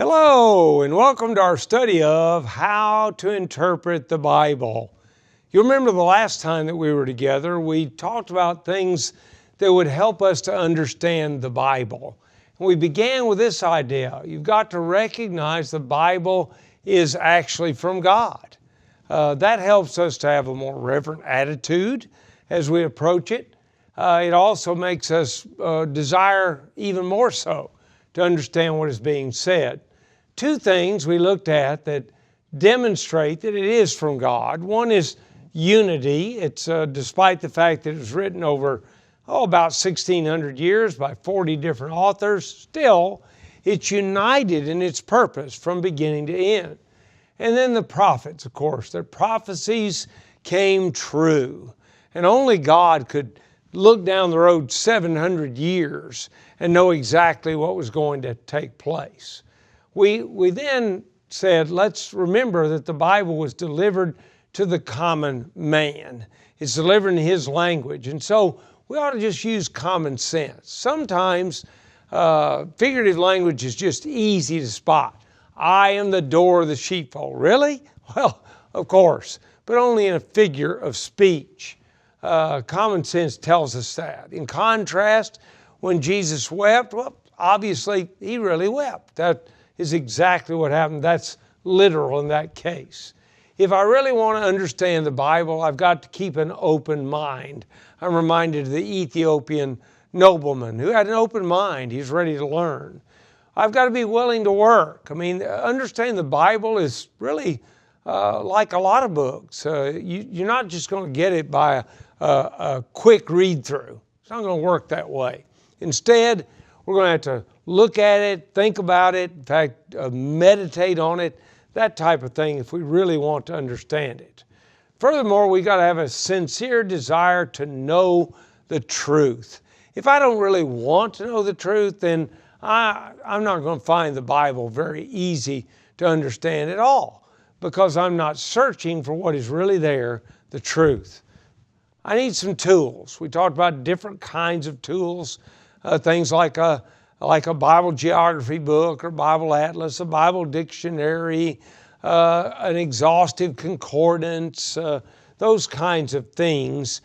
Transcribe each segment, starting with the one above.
Hello, and welcome to our study of how to interpret the Bible. You remember the last time that we were together, we talked about things that would help us to understand the Bible. And we began with this idea. You've got to recognize the Bible is actually from God. That helps us to have a more reverent attitude as we approach it. It also makes us desire even more so to understand what is being said. Two things we looked at that demonstrate that it is from God. One is unity. It's despite the fact that it was written over about 1,600 years by 40 different authors, still it's united in its purpose from beginning to end. And then the prophets, of course, their prophecies came true. And only God could look down the road 700 years and know exactly what was going to take place. We then said, let's remember that the Bible was delivered to the common man. It's delivered in his language. And so we ought to just use common sense. Sometimes figurative language is just easy to spot. I am the door of the sheepfold. Really? Well, of course, but only in a figure of speech. Common sense tells us that. In contrast, when Jesus wept, well, obviously he really wept. That is exactly what happened. That's literal in that case. If I really want to understand the Bible, I've got to keep an open mind. I'm reminded of the Ethiopian nobleman who had an open mind. He's ready to learn. I've got to be willing to work. I mean, understanding the Bible is really like a lot of books. You're not just going to get it by a quick read-through. It's not going to work that way. Instead, we're going to have to look at it, think about it, in fact, meditate on it, that type of thing if we really want to understand it. Furthermore, we've got to have a sincere desire to know the truth. If I don't really want to know the truth, then I'm not going to find the Bible very easy to understand at all because I'm not searching for what is really there, the truth. I need some tools. We talked about different kinds of tools, things like a Bible geography book or Bible atlas, a Bible dictionary, an exhaustive concordance. Those kinds of things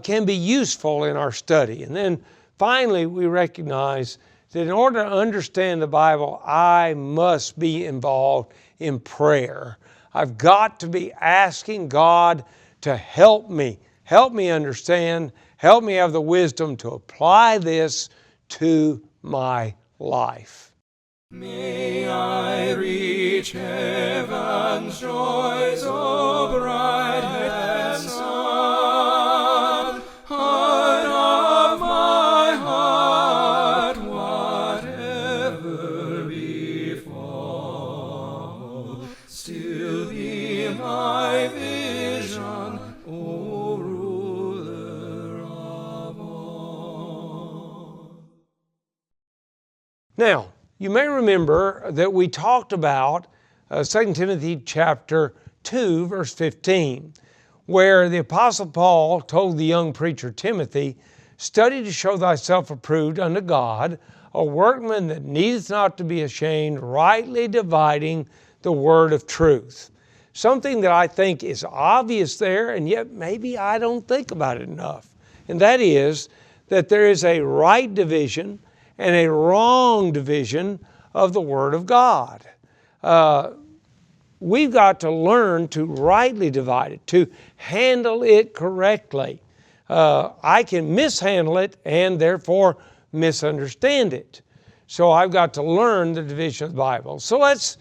can be useful in our study. And then finally, we recognize that in order to understand the Bible, I must be involved in prayer. I've got to be asking God to help me understand, help me have the wisdom to apply this to my life. May I reach heaven's joys, O bright and sun, heart of my heart, whatever befall, still be my vision, O ruler of all. Now, you may remember that we talked about 2 Timothy chapter 2, verse 15, where the Apostle Paul told the young preacher Timothy, "Study to show thyself approved unto God, a workman that needeth not to be ashamed, rightly dividing the word of truth." Something that I think is obvious there, and yet maybe I don't think about it enough. And that is that there is a right division and a wrong division of the Word of God. We've got to learn to rightly divide it, to handle it correctly. I can mishandle it and therefore misunderstand it. So I've got to learn the division of the Bible. So let's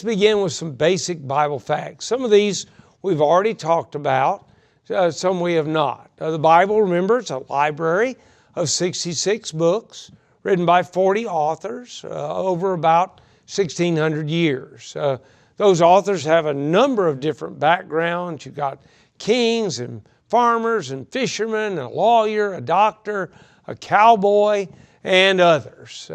begin with some basic Bible facts. Some of these we've already talked about, some we have not. The Bible, remember, it's a library of 66 books, written by 40 authors over about 1,600 years. Those authors have a number of different backgrounds. You've got kings and farmers and fishermen, a lawyer, a doctor, a cowboy, and others.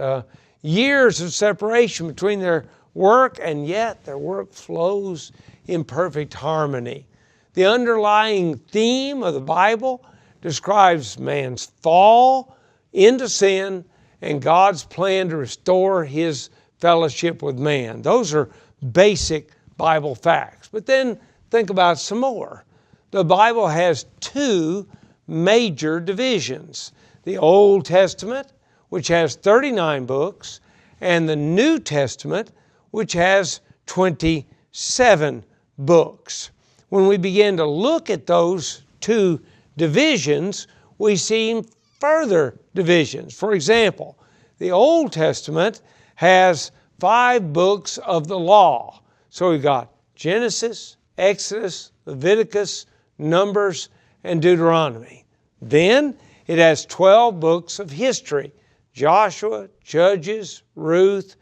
Years of separation between their work, and yet their work flows in perfect harmony. The underlying theme of the Bible describes man's fall into sin and God's plan to restore His fellowship with man. Those are basic Bible facts. But then think about some more. The Bible has two major divisions. The Old Testament, which has 39 books, and the New Testament, which has 27 books. When we begin to look at those two divisions, we see further divisions. For example, the Old Testament has 5 books of the law. So we've got Genesis, Exodus, Leviticus, Numbers, and Deuteronomy. Then it has 12 books of history: Joshua, Judges, Ruth,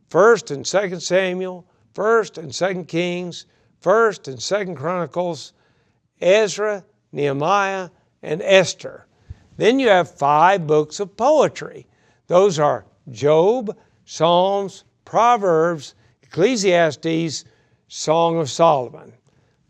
1st and 2nd Samuel, 1st and 2nd Kings, 1st and 2nd Chronicles, Ezra, Nehemiah, and Esther. Then you have 5 books of poetry. Those are Job, Psalms, Proverbs, Ecclesiastes, Song of Solomon.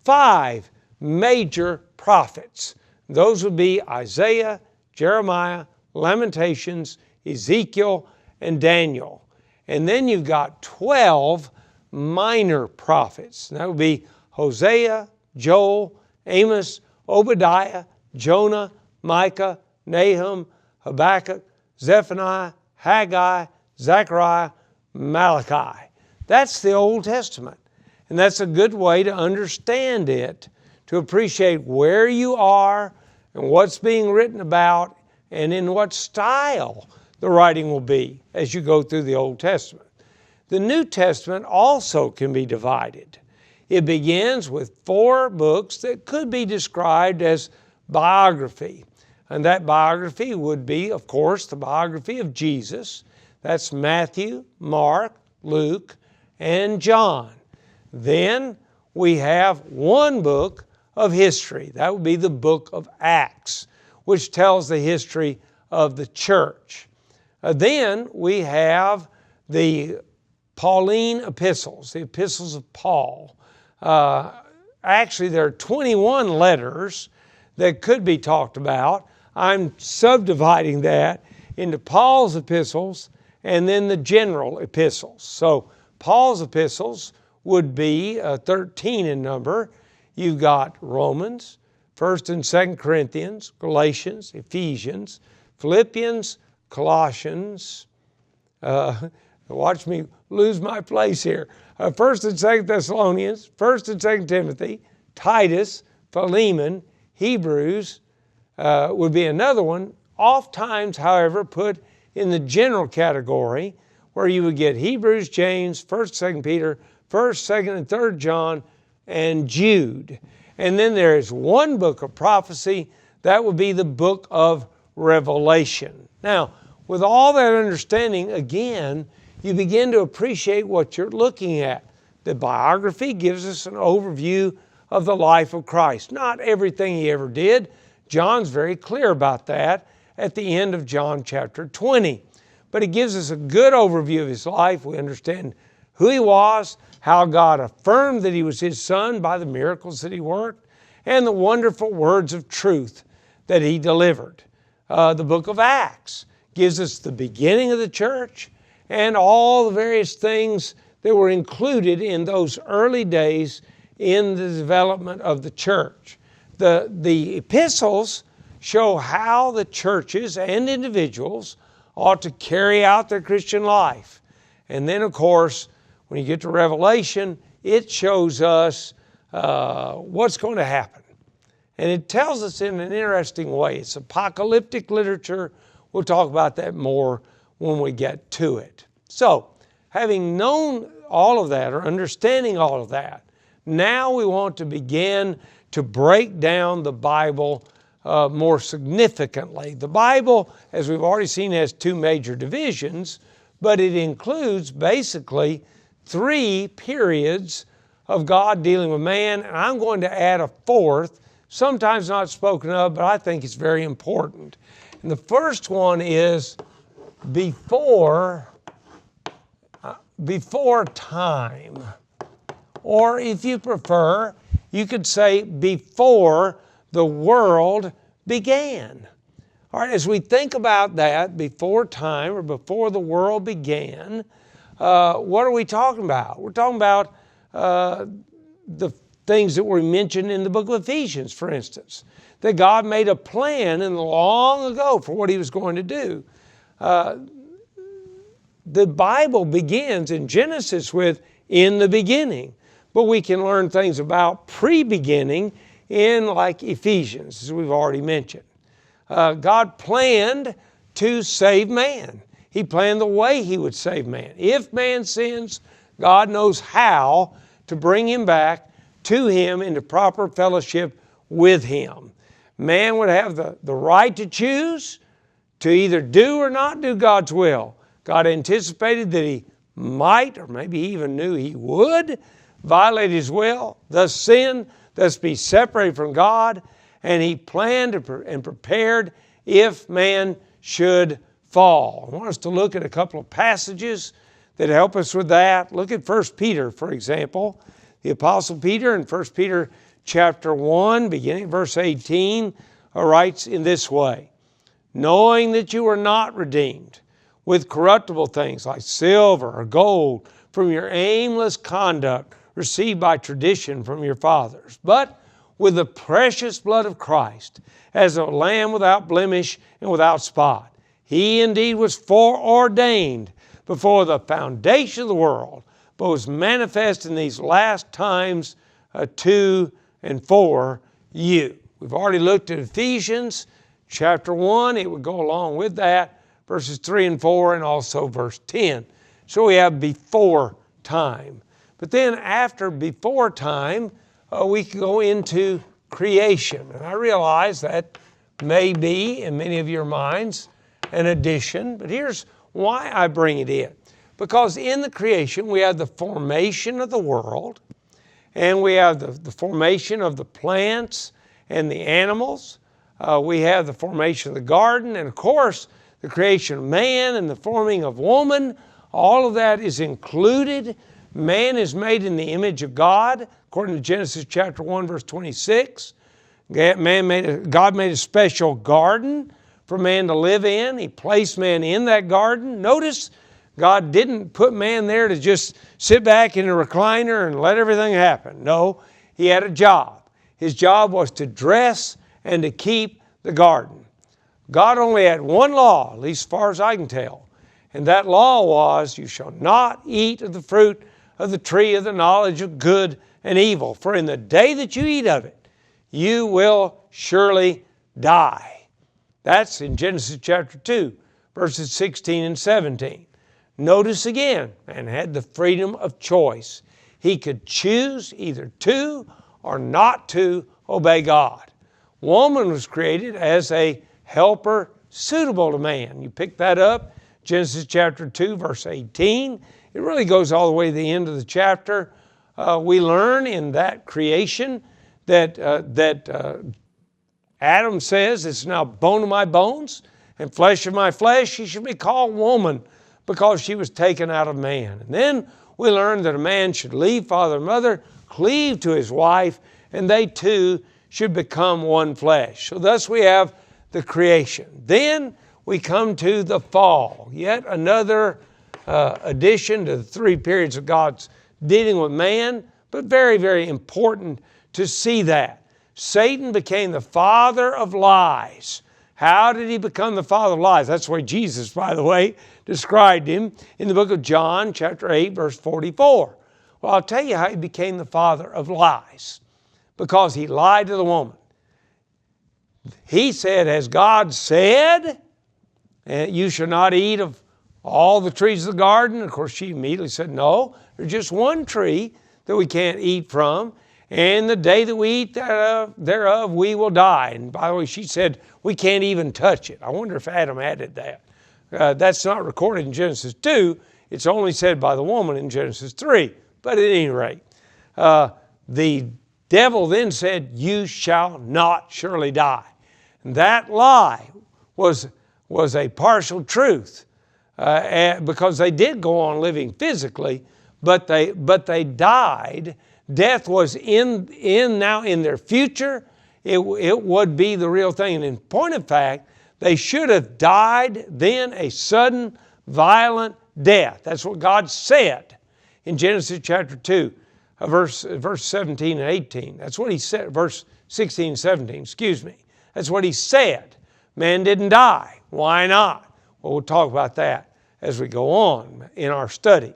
5 major prophets. Those would be Isaiah, Jeremiah, Lamentations, Ezekiel, and Daniel. And then you've got 12 minor prophets. That would be Hosea, Joel, Amos, Obadiah, Jonah, Micah, Nahum, Habakkuk, Zephaniah, Haggai, Zechariah, Malachi. That's the Old Testament. And that's a good way to understand it, to appreciate where you are and what's being written about and in what style the writing will be as you go through the Old Testament. The New Testament also can be divided. It begins with 4 books that could be described as biography. And that biography would be, of course, the biography of Jesus. That's Matthew, Mark, Luke, and John. Then we have 1 book of history. That would be the book of Acts, which tells the history of the church. Then we have the Pauline epistles, the epistles of Paul. Actually, there are 21 letters that could be talked about. I'm subdividing that into Paul's epistles and then the general epistles. So Paul's epistles would be 13 in number. You've got Romans, 1st and 2nd Corinthians, Galatians, Ephesians, Philippians, Colossians. Watch me lose my place here. 1st and 2nd Thessalonians, 1st and 2nd Timothy, Titus, Philemon, Hebrews would be another one. Oftentimes, however, put in the general category where you would get Hebrews, James, 1st, 2nd Peter, 1st, 2nd, and 3rd John, and Jude. And then there is 1 book of prophecy. That would be the book of Revelation. Now, with all that understanding, again, you begin to appreciate what you're looking at. The biography gives us an overview of the life of Christ. Not everything he ever did. John's very clear about that at the end of John chapter 20. But it gives us a good overview of his life. We understand who he was, how God affirmed that he was his son by the miracles that he worked, and the wonderful words of truth that he delivered. The book of Acts gives us the beginning of the church and all the various things that were included in those early days in the development of the church. The epistles show how the churches and individuals ought to carry out their Christian life. And then, of course, when you get to Revelation, it shows us what's going to happen. And it tells us in an interesting way. It's apocalyptic literature. We'll talk about that more when we get to it. So, having known all of that, or understanding all of that, now we want to begin to break down the Bible more significantly. The Bible, as we've already seen, has 2 major divisions, but it includes basically 3 periods of God dealing with man, and I'm going to add a 4th, sometimes not spoken of, but I think it's very important. And the first one is before time. Or if you prefer, you could say before the world began. All right, as we think about that, before time or before the world began, What are we talking about? We're talking about the things that were mentioned in the book of Ephesians, for instance, that God made a plan long ago for what he was going to do. The Bible begins in Genesis with in the beginning, but we can learn things about pre-beginning in like Ephesians, as we've already mentioned. God planned to save man. He planned the way he would save man. If man sins, God knows how to bring him back to him into proper fellowship with him. Man would have the right to choose to either do or not do God's will. God anticipated that he might, or maybe he even knew he would, violate his will, thus sin, thus be separated from God, and he planned and prepared if man should fall. I want us to look at a couple of passages that help us with that. Look at 1 Peter, for example. The Apostle Peter in 1 Peter chapter 1, beginning at verse 18, writes in this way, knowing that you are not redeemed with corruptible things like silver or gold from your aimless conduct received by tradition from your fathers, but with the precious blood of Christ, as a lamb without blemish and without spot. He indeed was foreordained before the foundation of the world, but was manifest in these last times to and for you. We've already looked at Ephesians chapter 1. It would go along with that, verses 3 and 4, and also verse 10. So we have before time. But then after before time, we can go into creation. And I realize that may be, in many of your minds, an addition. But here's why I bring it in. Because in the creation, we have the formation of the world, and we have the formation of the plants and the animals. We have the formation of the garden, and of course, the creation of man and the forming of woman. All of that is included. Man is made in the image of God, according to Genesis chapter 1, verse 26. God made a special garden for man to live in. He placed man in that garden. Notice, God didn't put man there to just sit back in a recliner and let everything happen. No, he had a job. His job was to dress and to keep the garden. God only had one law, at least as far as I can tell. And that law was, you shall not eat of the fruit of the tree of the knowledge of good and evil. For in the day that you eat of it, you will surely die. That's in Genesis chapter 2, verses 16 and 17. Notice again, man had the freedom of choice. He could choose either to or not to obey God. Woman was created as a helper suitable to man. You pick that up, Genesis chapter 2, verse 18. It really goes all the way to the end of the chapter. We learn in that creation that Adam says, it's now bone of my bones and flesh of my flesh. She should be called woman because she was taken out of man. And then we learn that a man should leave father and mother, cleave to his wife, and they two should become one flesh. So thus we have the creation. Then we come to the fall, yet another addition to the three periods of God's dealing with man, but very, very important to see that. Satan became the father of lies. How did he become the father of lies? That's the way Jesus, by the way, described him in the book of John, chapter 8, verse 44. Well, I'll tell you how he became the father of lies. Because he lied to the woman. He said, as God said, you shall not eat of all the trees of the garden. Of course, she immediately said, no, there's just one tree that we can't eat from. And the day that we eat thereof, we will die. And by the way, she said, we can't even touch it. I wonder if Adam added that. That's not recorded in Genesis 2. It's only said by the woman in Genesis 3. But at any rate, the devil then said, you shall not surely die. And that lie was a partial truth because they did go on living physically, but they died. Death was now in their future. It would be the real thing. And in point of fact, they should have died then a sudden, violent death. That's what God said in Genesis chapter 2, verse 17 and 18. That's what he said, verse 16 and 17, excuse me. That's what he said. Man didn't die. Why not? Well, we'll talk about that as we go on in our study.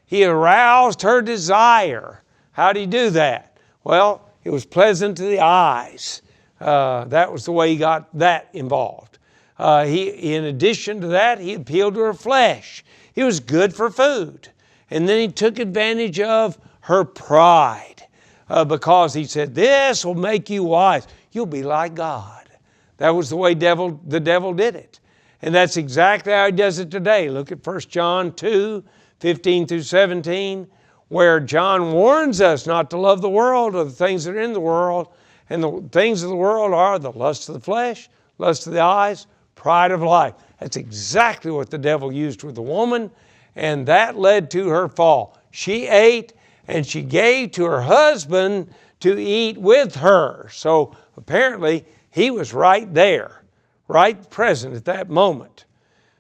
He aroused her desire. How did he do that? Well, it was pleasant to the eyes. That was the way he got that involved. In addition to that, he appealed to her flesh. He was good for food. And then he took advantage of her pride because he said, this will make you wise. You'll be like God. That was the way the devil did it. And that's exactly how he does it today. Look at 1 John 2, 15 through 17, where John warns us not to love the world or the things that are in the world. And the things of the world are the lust of the flesh, lust of the eyes, pride of life. That's exactly what the devil used with the woman, and that led to her fall. She ate, and she gave to her husband to eat with her. So apparently, he was right there, right present at that moment.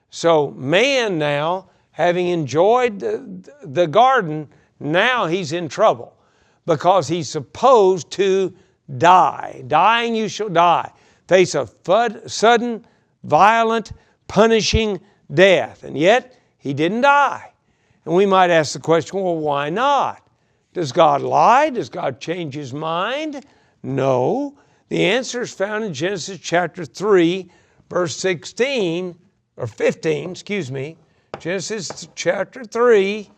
So man now, having enjoyed the garden, now he's in trouble because he's supposed to die. Dying you shall die. Face a sudden, violent, punishing death. And yet, he didn't die. And we might ask the question, well, why not? Does God lie? Does God change his mind? No. The answer is found in Genesis chapter 3, verse 16, or 15, excuse me. Genesis chapter 3,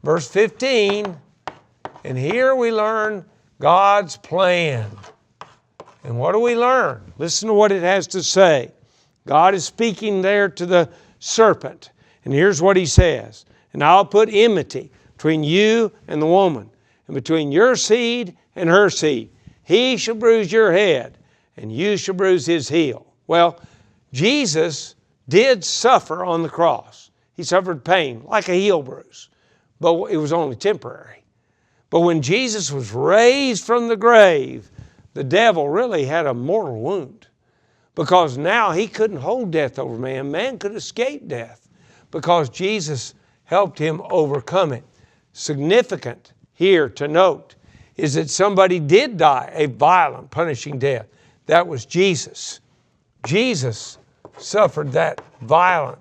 verse 15. And here we learn God's plan. And what do we learn? Listen to what it has to say. God is speaking there to the serpent. And here's what he says. And I'll put enmity between you and the woman, and between your seed and her seed. He shall bruise your head, and you shall bruise his heel. Well, Jesus did suffer on the cross. He suffered pain, like a heel bruise, but it was only temporary. But when Jesus was raised from the grave, the devil really had a mortal wound, because now he couldn't hold death over man. Man could escape death because Jesus helped him overcome it. Significant here to note is that somebody did die a violent, punishing death. That was Jesus. Jesus suffered that violent,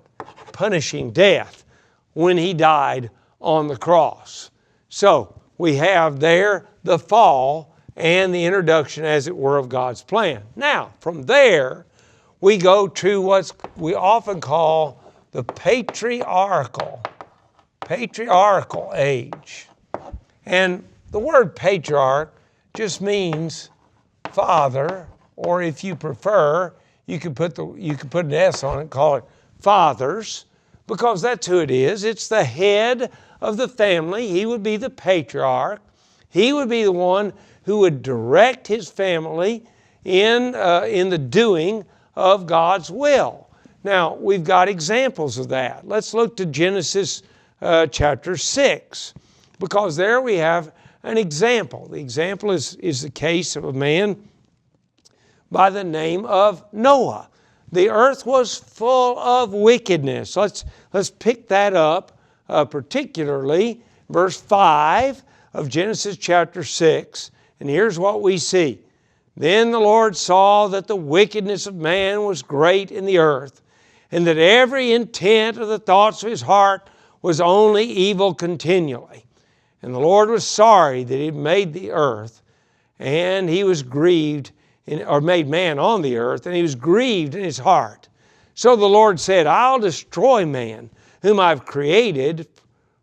punishing death when he died on the cross. So we have there the fall and the introduction, as it were, of God's plan. Now, from there, we go to what we often call the patriarchal age. And the word patriarch just means father, or if you prefer, you could put an S on it and call it fathers, because that's who it is. It's the head of the family. He would be the patriarch. He would be the one who would direct his family in the doing of God's will. Now, we've got examples of that. Let's look to Genesis chapter 6, because there we have an example. The example is the case of a man by the name of Noah. The earth was full of wickedness. Let's pick that up, particularly verse 5 of Genesis chapter 6. And here's what we see. Then the Lord saw that the wickedness of man was great in the earth, and that every intent of the thoughts of his heart was only evil continually. And the Lord was sorry that he had made the earth, and he was grieved, or made man on the earth, and he was grieved in his heart. So the Lord said, I'll destroy man, whom I've created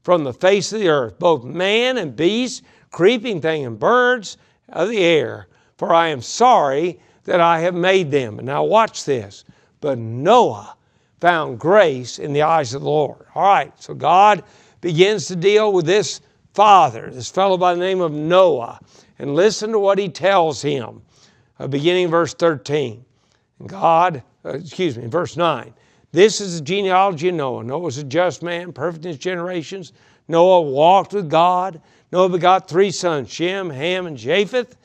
from the face of the earth, both man and beast, creeping thing and birds of the air, for I am sorry that I have made them. And now watch this. But Noah found grace in the eyes of the Lord. All right, so God begins to deal with this father, this fellow by the name of Noah. And listen to what he tells him, beginning verse 13. Verse 9. This is the genealogy of Noah. Noah was a just man, perfect in his generations. Noah walked with God. Noah begot 3 sons, Shem, Ham, and Japheth.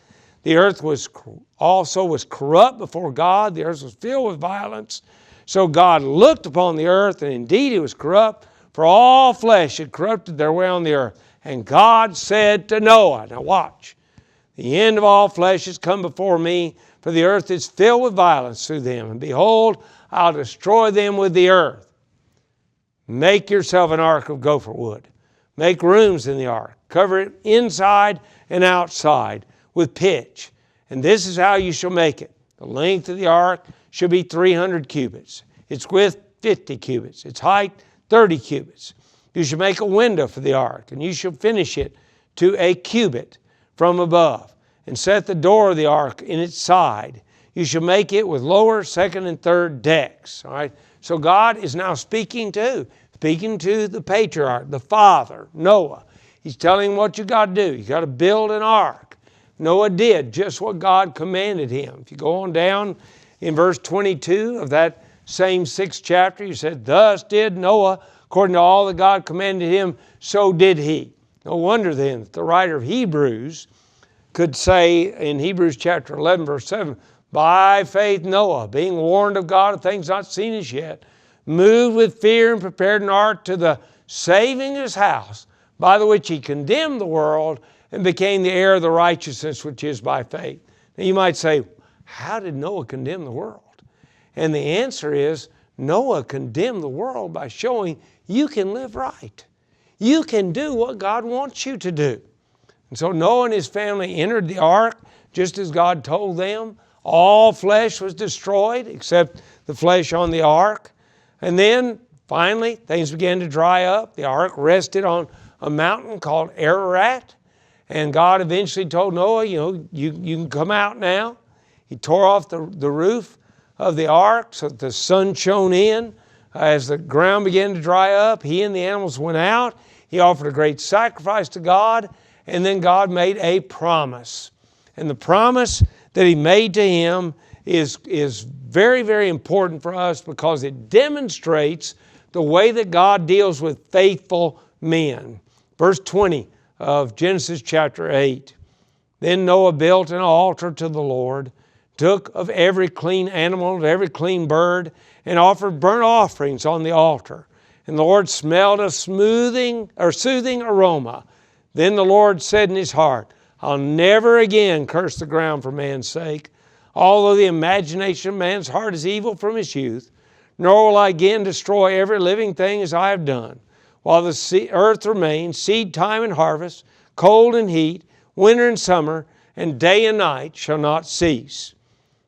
The earth was corrupt before God. The earth was filled with violence. So God looked upon the earth, and indeed it was corrupt, for all flesh had corrupted their way on the earth. And God said to Noah, now watch, the end of all flesh has come before me, for the earth is filled with violence through them. And behold, I'll destroy them with the earth. Make yourself an ark of gopher wood. Make rooms in the ark. Cover it inside and outside with pitch. And this is how you shall make it. The length of the ark shall be 300 cubits. Its width 50 cubits. Its height 30 cubits. You shall make a window for the ark, and you shall finish it to a cubit from above, and set the door of the ark in its side. You shall make it with lower, second, and third decks. All right. So God is now speaking to the patriarch, the father, Noah. He's telling him what you got to do. You got to build an ark. Noah did just what God commanded him. If you go on down in verse 22 of that same 6th chapter, he said, thus did Noah, according to all that God commanded him, so did he. No wonder then that the writer of Hebrews could say in Hebrews chapter 11, verse 7, by faith Noah, being warned of God of things not seen as yet, moved with fear and prepared an ark to the saving his house, by the which he condemned the world and became the heir of the righteousness which is by faith. Now you might say, how did Noah condemn the world? And the answer is, Noah condemned the world by showing you can live right. You can do what God wants you to do. And so Noah and his family entered the ark just as God told them. All flesh was destroyed except the flesh on the ark. And then finally things began to dry up. The ark rested on a mountain called Ararat. And God eventually told Noah, you can come out now. He tore off the roof of the ark so that the sun shone in. As the ground began to dry up, he and the animals went out. He offered a great sacrifice to God, and then God made a promise. And the promise that he made to him is very, very important for us because it demonstrates the way that God deals with faithful men. Verse 20 of Genesis chapter 8. Then Noah built an altar to the Lord, took of every clean animal, of every clean bird, and offered burnt offerings on the altar. And the Lord smelled a soothing aroma. Then the Lord said in his heart, I'll never again curse the ground for man's sake, although the imagination of man's heart is evil from his youth, nor will I again destroy every living thing as I have done. While the earth remains, seed time and harvest, cold and heat, winter and summer, and day and night shall not cease.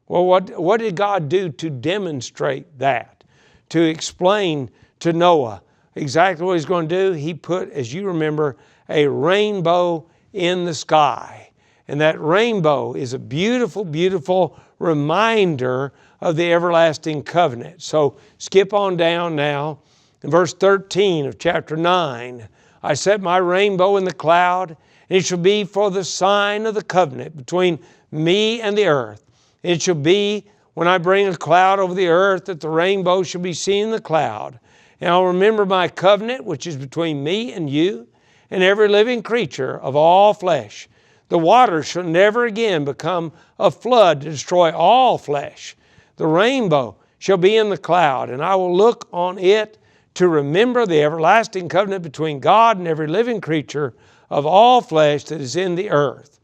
Well, what did God do to demonstrate that? To explain to Noah exactly what he's going to do? He put, as you remember, a rainbow in the sky. And that rainbow is a beautiful, beautiful reminder of the everlasting covenant. So skip on down now. In verse 13 of chapter 9, I set my rainbow in the cloud, and it shall be for the sign of the covenant between me and the earth. It shall be when I bring a cloud over the earth that the rainbow shall be seen in the cloud. And I'll remember my covenant, which is between me and you and every living creature of all flesh. The waters shall never again become a flood to destroy all flesh. The rainbow shall be in the cloud, and I will look on it to remember the everlasting covenant between God and every living creature of all flesh that is in the earth.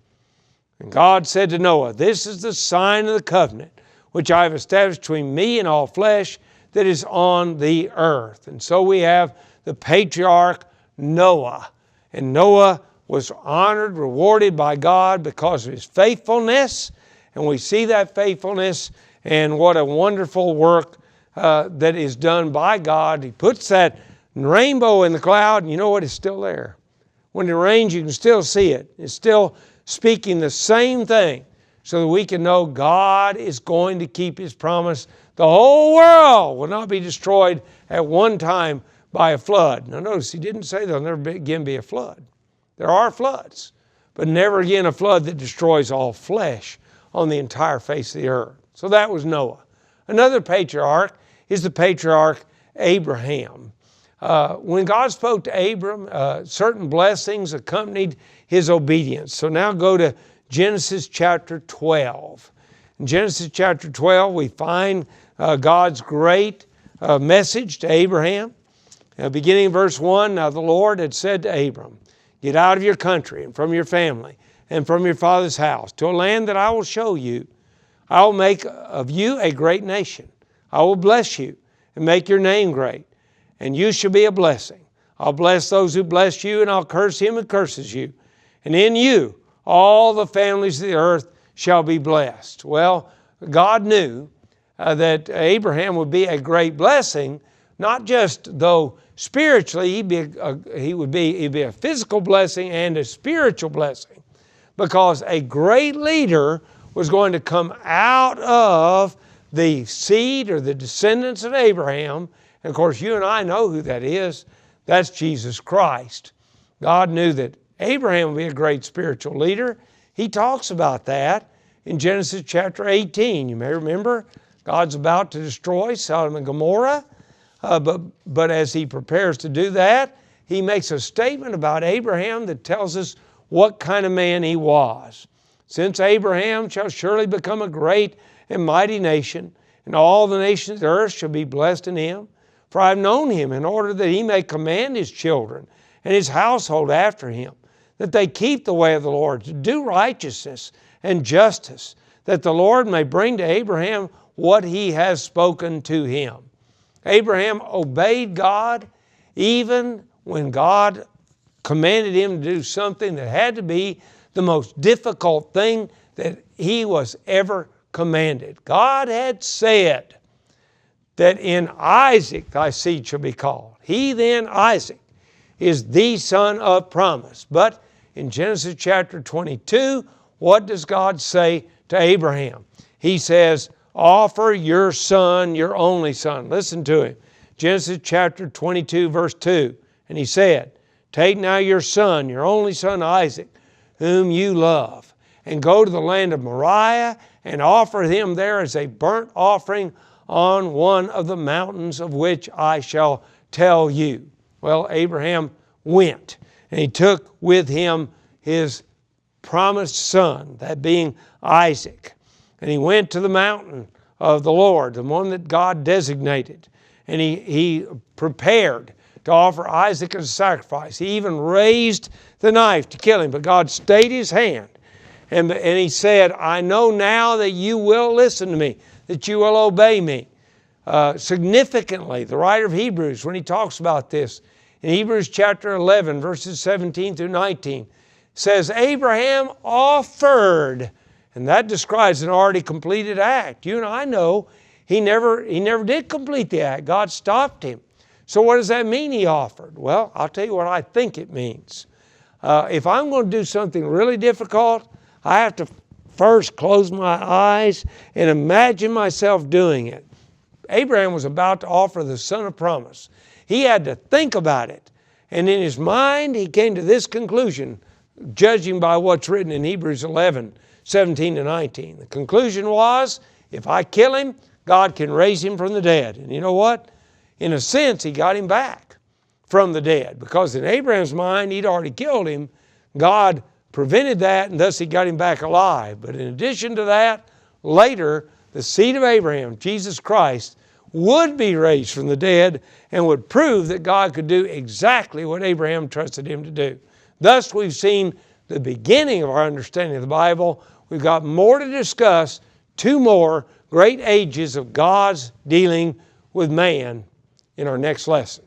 And God said to Noah, this is the sign of the covenant which I have established between me and all flesh that is on the earth. And so we have the patriarch Noah. And Noah was honored, rewarded by God because of his faithfulness. And we see that faithfulness and what a wonderful work that is done by God. He puts that rainbow in the cloud, and you know what? It's still there. When it rains, you can still see it. It's still speaking the same thing so that we can know God is going to keep his promise. The whole world will not be destroyed at one time by a flood. Now notice, he didn't say there'll never again be a flood. There are floods, but never again a flood that destroys all flesh on the entire face of the earth. So that was Noah. Another patriarch is the patriarch Abraham. When God spoke to Abram, certain blessings accompanied his obedience. So now go to Genesis chapter 12. In Genesis chapter 12, we find God's great message to Abraham. Beginning in verse 1, now the Lord had said to Abram, get out of your country and from your family and from your father's house to a land that I will show you. I will make of you a great nation. I will bless you and make your name great, and you shall be a blessing. I'll bless those who bless you, and I'll curse him who curses you. And in you all the families of the earth shall be blessed. Well, God knew that Abraham would be a great blessing, not just though spiritually he'd be a physical blessing and a spiritual blessing, because a great leader was going to come out of the seed or the descendants of Abraham. And of course, you and I know who that is. That's Jesus Christ. God knew that Abraham would be a great spiritual leader. He talks about that in Genesis chapter 18. You may remember God's about to destroy Sodom and Gomorrah. But as he prepares to do that, he makes a statement about Abraham that tells us what kind of man he was. Since Abraham shall surely become a great and mighty nation, and all the nations of the earth shall be blessed in him. For I have known him in order that he may command his children and his household after him, that they keep the way of the Lord, to do righteousness and justice, that the Lord may bring to Abraham what he has spoken to him. Abraham obeyed God even when God commanded him to do something that had to be the most difficult thing that he was ever commanded. God had said that in Isaac thy seed shall be called. He then, Isaac, is the son of promise. But in Genesis chapter 22, what does God say to Abraham? He says, offer your son, your only son. Listen to him. Genesis chapter 22, verse 2. And he said, take now your son, your only son Isaac, whom you love, and go to the land of Moriah and offer him there as a burnt offering on one of the mountains of which I shall tell you. Well, Abraham went, and he took with him his promised son, that being Isaac. And he went to the mountain of the Lord, the one that God designated. And he prepared to offer Isaac as a sacrifice. He even raised the knife to kill him, but God stayed his hand. And he said, I know now that you will listen to me, that you will obey me. Significantly, the writer of Hebrews, when he talks about this, in Hebrews chapter 11, verses 17 through 19, says, Abraham offered. And that describes an already completed act. You and I know he never did complete the act. God stopped him. So what does that mean, he offered? Well, I'll tell you what I think it means. If I'm going to do something really difficult, I have to first close my eyes and imagine myself doing it. Abraham was about to offer the son of promise. He had to think about it. And in his mind, he came to this conclusion, judging by what's written in Hebrews 11, 17 to 19. The conclusion was, if I kill him, God can raise him from the dead. And you know what? In a sense, he got him back from the dead, because in Abraham's mind, he'd already killed him. God prevented that, and thus he got him back alive. But in addition to that, later, the seed of Abraham, Jesus Christ, would be raised from the dead and would prove that God could do exactly what Abraham trusted him to do. Thus, we've seen the beginning of our understanding of the Bible. We've got more to discuss, 2 more great ages of God's dealing with man in our next lesson.